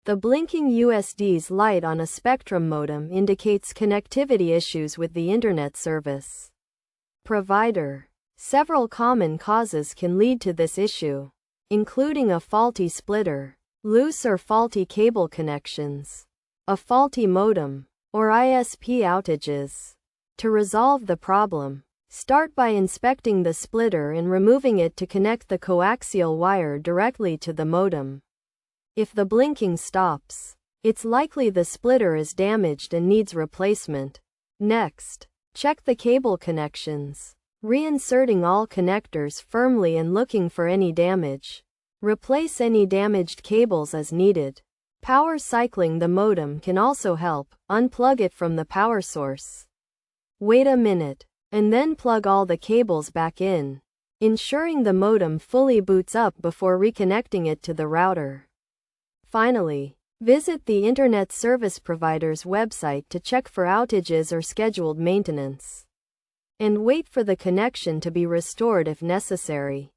The blinking USD's light on a Spectrum modem indicates connectivity issues with the internet service provider. Several common causes can lead to this issue, including a faulty splitter, loose or faulty cable connections, a faulty modem, or ISP outages. To resolve the problem, start by inspecting the splitter and removing it to connect the coaxial wire directly to the modem. If the blinking stops, it's likely the splitter is damaged and needs replacement. Next, check the cable connections, reinserting all connectors firmly and looking for any damage. Replace any damaged cables as needed. Power cycling the modem can also help. Unplug it from the power source. Wait a minute, and then plug all the cables back in, ensuring the modem fully boots up before reconnecting it to the router. Finally, visit the internet service provider's website to check for outages or scheduled maintenance, and wait for the connection to be restored if necessary.